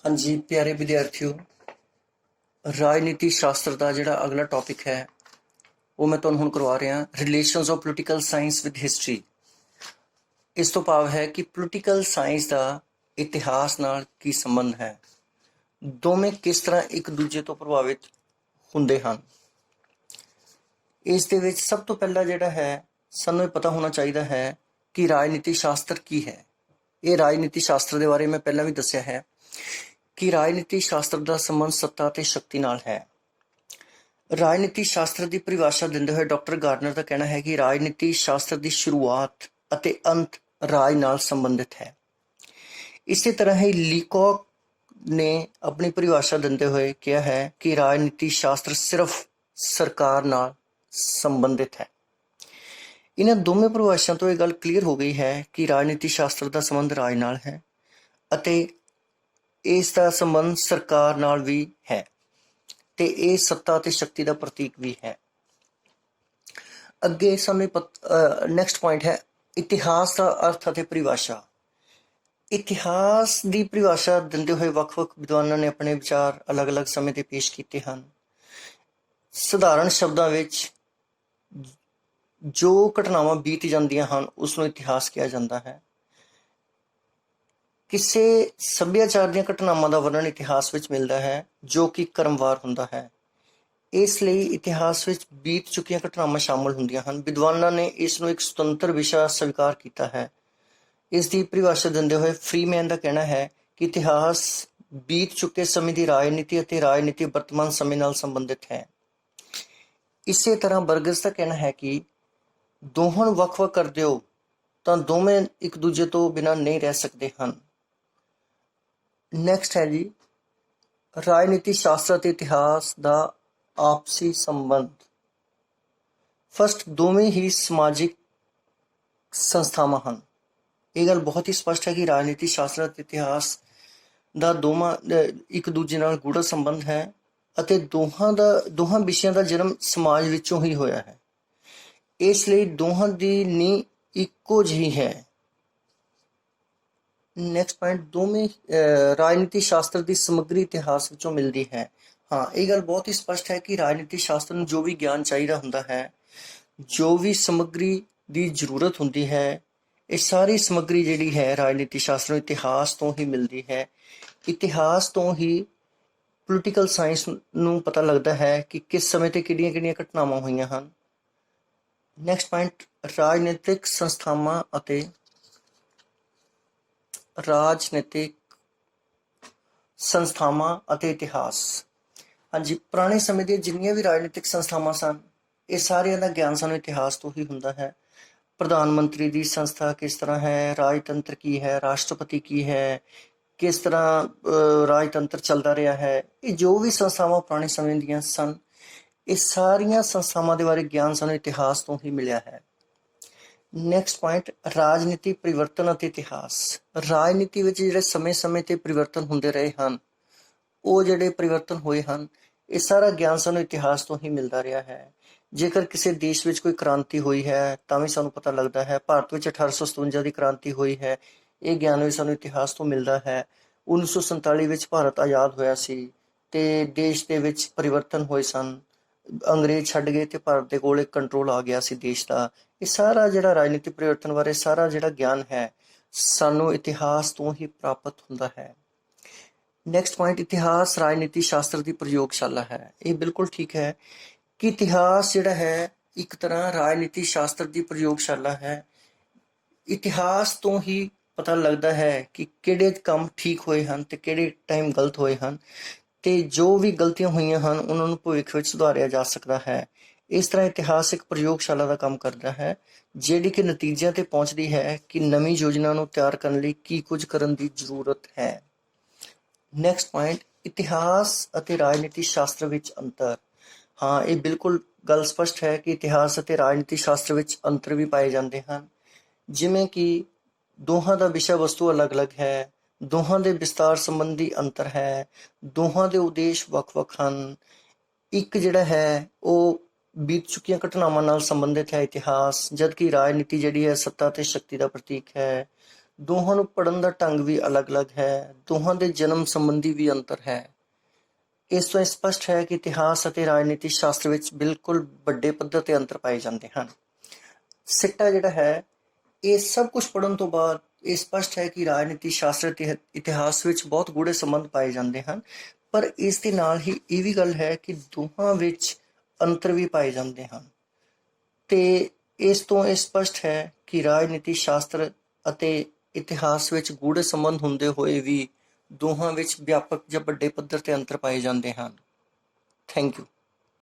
हाँ जी प्यारे विद्यार्थियों, राजनीति शास्त्र का जिहड़ा अगला टॉपिक है वो मैं तुहानूं हुण करवा रहा। Relations of political science with history. इस तो भाव है कि पोलिटिकल साइंस का इतिहास नाल की संबंध है, दोवें किस तरह एक दूजे तो प्रभावित हुंदे हन। इस दे विच सब तो पहला जिहड़ा है सानूं पता होना चाहिए है कि राजनीति शास्त्र की है। ये राजनीति शास्त्र के बारे में पहला भी दस्सिया है कि राजनीति शास्त्र का संबंध सत्ता ते शक्ति नाल है। राजनीति शास्त्र की परिभाषा देंदे हुए डॉक्टर गार्डनर का कहना है कि राजनीति शास्त्र की शुरुआत अते अंत राज नाल संबंधित है। इसी तरह ही लीकॉक ने अपनी परिभाषा देंदे हुए कहा है कि राजनीति शास्त्र सिर्फ सरकार नाल संबंधित है। इन्हां दोवें परिभाषाओं तो यह गल क्लीयर हो गई है कि राजनीति शास्त्र का संबंध राज नाल है अते इसका संबंध सरकार नाल भी है ते ये सत्ता ते शक्ति का प्रतीक भी है। अगे सानूं नैक्सट पॉइंट है इतिहास का अर्थ अते परिभाषा। इतिहास की परिभाषा दिंदे हुए वख-वख विद्वानां ने अपने विचार अलग अलग समय ते पेश कीते हन। सधारण शब्दां विच जो घटनावां बीत जांदियां हन उसनूं इतिहास कहा जाता है। किसी सभ्याचार ਦੀਆਂ घटनावां ਦਾ वर्णन इतिहास ਵਿੱਚ मिलता है जो कि क्रमवार ਹੁੰਦਾ है। इसलिए इतिहास ਵਿੱਚ बीत चुकियां घटनावां शामिल ਹੁੰਦੀਆਂ ਹਨ। विद्वानां ने इसनूं एक सुतंत्र विषय स्वीकार किया है। इसकी परिभाषा देंदे हुए फ्रीमैन का कहना है कि इतिहास बीत चुके समय की राजनीति और राजनीति वर्तमान समय नाल संबंधित है। इसी तरह बर्गस का कहना है कि दोहां नूं वख-वख कर दिओ तां दोवें एक दूजे तो बिना नहीं रह सकते हैं। नैक्सट है जी राजनीति शास्त्र ते इतिहास का आपसी संबंध। फर्स्ट दोवें ही समाजिक संस्थावां हन। ये गल बहुत ही स्पष्ट है कि राजनीति शास्त्र ते इतिहास का दोवां एक दूजे नाल गूढ़ा संबंध है अते दोहां विषयां का जन्म समाज विचों ही होया है। इसलिए दोहां दी नींह इक्को जिही है। नैक्सट पॉइंट दोवें राजनीति शास्त्र की समग्री इतिहास विचों मिलती है। हाँ ये गल बहुत ही स्पष्ट है कि राजनीति शास्त्र में जो भी ज्ञान चाहिए होंदा है, जो भी समग्री की जरूरत होंदी है, ये सारी समग्री जिहड़ी है राजनीति शास्त्र इतिहास तो ही मिलती है। इतिहास तो ही पोलिटिकल साइंस नूं पता लगता है कि किस समय ते किहड़ियां-किहड़ियां घटनावां होईयां हन। नैक्सट पॉइंट राजनीतिक संस्थावां अते राजनीतिक संस्थावां अते इतिहास। हाँ जी पुराने समय दी जिन्नियां भी राजनीतिक संस्थावां सन ये सारियां दा ज्ञान सानूं इतिहास तो ही हुंदा है। प्रधानमंत्री की संस्था किस तरह है, राजतंत्र की है, राष्ट्रपति की है, किस तरह राजतंत्र चलता रहा है, ये जो भी संस्थावां पुराने समय दीयां सन ये सारियां संस्थावां दे बारे ज्ञान सानूं इतिहास तो ही मिलिया है। नैक्सट पॉइंट राजनीति परिवर्तन अते इतिहास। राजनीति विच जिहड़े समय समय ते परिवर्तन हुंदे रहे हन वो जिहड़े परिवर्तन होए हन ये सारा ज्ञान सानूं इतिहास तो ही मिलता रहा है। जेकर किसी देश में कोई क्रांति हुई है तां भी सानूं पता लगता है। भारत में 1857 की क्रांति हुई है, ये ज्ञान भी सानूं इतिहास तो मिलता है। 1947 में भारत आज़ाद होया सी ते देश दे विच परिवर्तन होए सन, अंग्रेज छड्ड गए ते भारत दे कोल एक कंट्रोल आ गया सी देश का। ये सारा जिहड़ा राजनीति परिवर्तन बारे सारा जिहड़ा ज्ञान है सानूं इतिहास तो ही प्राप्त हुंदा है। नैक्सट पॉइंट इतिहास राजनीति शास्त्र की प्रयोगशाला है। ये बिल्कुल ठीक है कि इतिहास जिहड़ा है एक तरह राजनीति शास्त्र की प्रयोगशाला है। इतिहास तो ही पता लगता है कि किहड़े काम ठीक होए हन ते किहड़े टाइम गलत होए हन ते जो भी गलतियां हुई हन उन्होंने भविख में सुधारिया जा सकता है। इस तरह इतिहास एक प्रयोगशाला का काम करता है जिहड़ी कि नतीजियां ते पहुंचती है कि नवीं योजना नूं तैयार करने लई की कुछ करन दी जरूरत है। नैक्सट पॉइंट इतिहास अते राजनीति शास्त्र विच अंतर। हाँ ये बिल्कुल गल स्पष्ट है कि इतिहास अते राजनीति शास्त्र विच अंतर भी पाए जाते हैं। जिमें कि दोहां दा विषय वस्तु अलग अलग है, दोहां दे विस्तार संबंधी अंतर है, दोहां दे उद्देश वख-वख हन। एक जिहड़ा है वो बीत चुकियां घटनावां नाल संबंधित है इतिहास, जबकि राजनीति जिहड़ी है सत्ता ते शक्ति का प्रतीक है। ਦੋਹਾਂ ਨੂੰ ਪੜ੍ਹਨ ਦਾ ਢੰਗ ਵੀ ਅਲੱਗ-ਅਲੱਗ ਹੈ, ਦੋਹਾਂ ਦੇ ਜਨਮ ਸੰਬੰਧੀ ਵੀ ਅੰਤਰ ਹੈ। ਇਸ ਤੋਂ ਸਪਸ਼ਟ ਹੈ ਕਿ ਇਤਿਹਾਸ ਅਤੇ ਰਾਜਨੀਤੀ ਸ਼ਾਸਤਰ ਵਿੱਚ ਬਿਲਕੁਲ ਵੱਡੇ ਪੱਧਰ ਤੇ ਅੰਤਰ ਪਾਏ ਜਾਂਦੇ ਹਨ। ਸਿੱਟਾ ਜਿਹੜਾ ਹੈ, ਇਹ ਸਭ ਕੁਝ ਪੜ੍ਹਨ ਤੋਂ ਬਾਅਦ ਇਹ ਸਪਸ਼ਟ ਹੈ ਕਿ ਰਾਜਨੀਤੀ ਸ਼ਾਸਤਰ ਅਤੇ ਇਤਿਹਾਸ ਵਿੱਚ ਬਹੁਤ ਗੂੜ੍ਹੇ ਸੰਬੰਧ ਪਾਏ ਜਾਂਦੇ ਹਨ, ਪਰ ਇਸ ਦੇ ਨਾਲ ਹੀ ਇਹ ਵੀ ਗੱਲ ਹੈ ਕਿ ਦੋਹਾਂ ਵਿੱਚ ਅੰਤਰ ਵੀ ਪਾਏ ਜਾਂਦੇ ਹਨ। ਤੇ ਇਸ ਤੋਂ ਇਹ ਸਪਸ਼ਟ ਹੈ ਕਿ ਰਾਜਨੀਤੀ ਸ਼ਾਸਤਰ ਅਤੇ ਇਤਿਹਾਸ ਵਿੱਚ ਗੂੜ੍ਹੇ ਸੰਬੰਧ ਹੁੰਦੇ ਹੋਏ ਵੀ ਦੋਹਾਂ ਵਿੱਚ ਵਿਆਪਕ ਜਾਂ ਵੱਡੇ ਪੱਧਰ ਤੇ ਅੰਤਰ ਪਾਏ ਜਾਂਦੇ ਹਨ। Thank you.